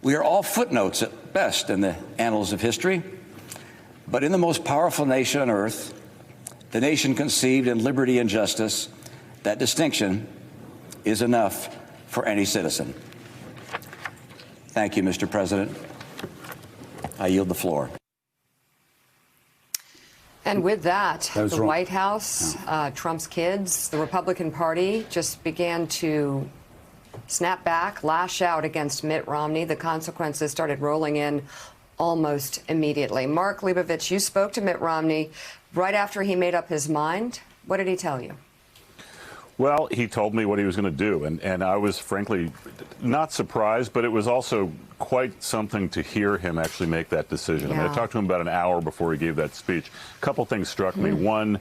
We are all footnotes at best in the annals of history, but in the most powerful nation on earth, the nation conceived in liberty and justice, that distinction is enough for any citizen. Thank you, Mr. President. I yield the floor. And with that the wrong. White House, Trump's kids, the Republican Party just began to snap back, lash out against Mitt Romney. The consequences started rolling in almost immediately. Mark Leibovich, you spoke to Mitt Romney right after he made up his mind. What did he tell you? Well, he told me what he was going to do, and I was frankly not surprised, but it was also quite something to hear him actually make that decision. I mean, I talked to him about an hour before he gave that speech. A couple things struck me. One,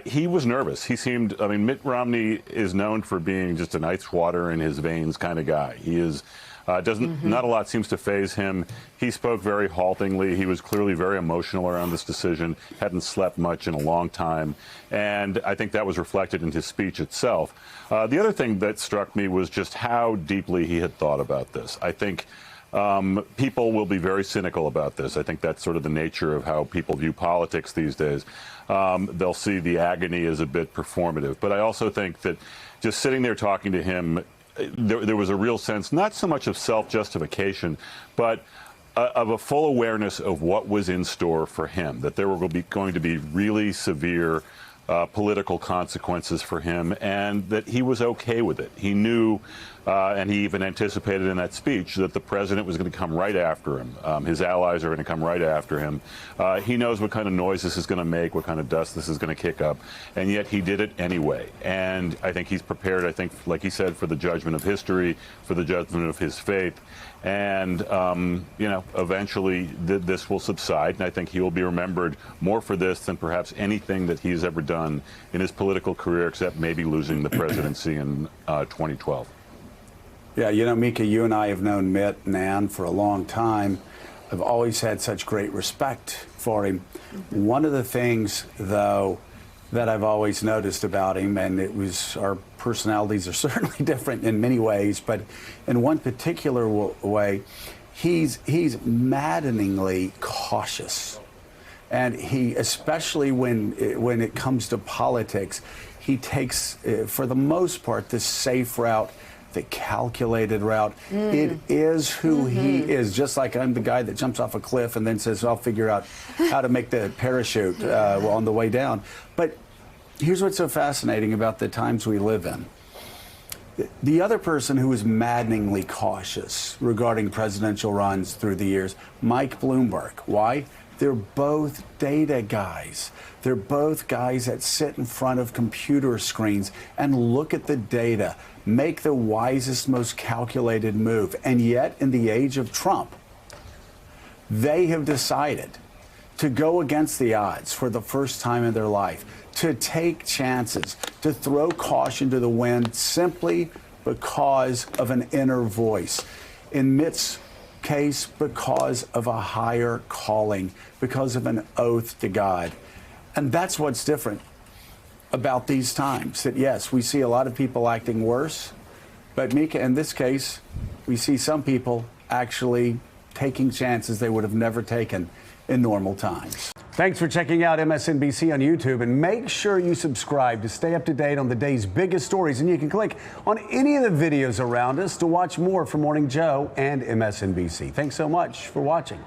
he was nervous. He seemed, I mean, Mitt Romney is known for being just an ice water in his veins kind of guy. He is not a lot seems to faze him. He spoke very haltingly. He was clearly very emotional around this decision, hadn't slept much in a long time. And I think that was reflected in his speech itself. The other thing that struck me was just how deeply he had thought about this. I think people will be very cynical about this. I think that's sort of the nature of how people view politics these days. They'll see the agony as a bit performative. But I also think that just sitting there talking to him, there was a real sense, not so much of self-justification, but of a full awareness of what was in store for him, that there were going to be really severe political consequences for him, and that he was okay with it. He knew, and he even anticipated in that speech, that the president was going to come right after him. His allies are going to come right after him. He knows what kind of noise this is going to make, what kind of dust this is going to kick up, and yet he did it anyway. And I think he's prepared, I think, like he said, for the judgment of history, for the judgment of his faith. And, you know, eventually this will subside, and I think he will be remembered more for this than perhaps anything that he's ever done in his political career, except maybe losing the presidency in 2012. Yeah, you know, Mika, you and I have known Mitt and Ann for a long time. I've always had such great respect for him. One of the things, though, that I've always noticed about him, and it was our personalities are certainly different in many ways, but in one particular way, he's maddeningly cautious. And he, especially when it comes to politics, he takes, for the most part, the safe route, the calculated route. It is who he is, just like I'm the guy that jumps off a cliff and then says, I'll figure out how to make the parachute on the way down. But here's what's so fascinating about the times we live in. The other person who is maddeningly cautious regarding presidential runs through the years, Mike Bloomberg. Why? They're both data guys. They're both guys that sit in front of computer screens and look at the data, make the wisest, most calculated move. And yet, in the age of Trump, they have decided to go against the odds for the first time in their life, to take chances, to throw caution to the wind simply because of an inner voice. In Mitt's case, because of a higher calling, because of an oath to God. And that's what's different about these times, that yes, we see a lot of people acting worse, but Mika, in this case, we see some people actually taking chances they would have never taken in normal times. Thanks for checking out MSNBC on YouTube, and make sure you subscribe to stay up to date on the day's biggest stories. And you can click on any of the videos around us to watch more from Morning Joe and MSNBC. Thanks so much for watching.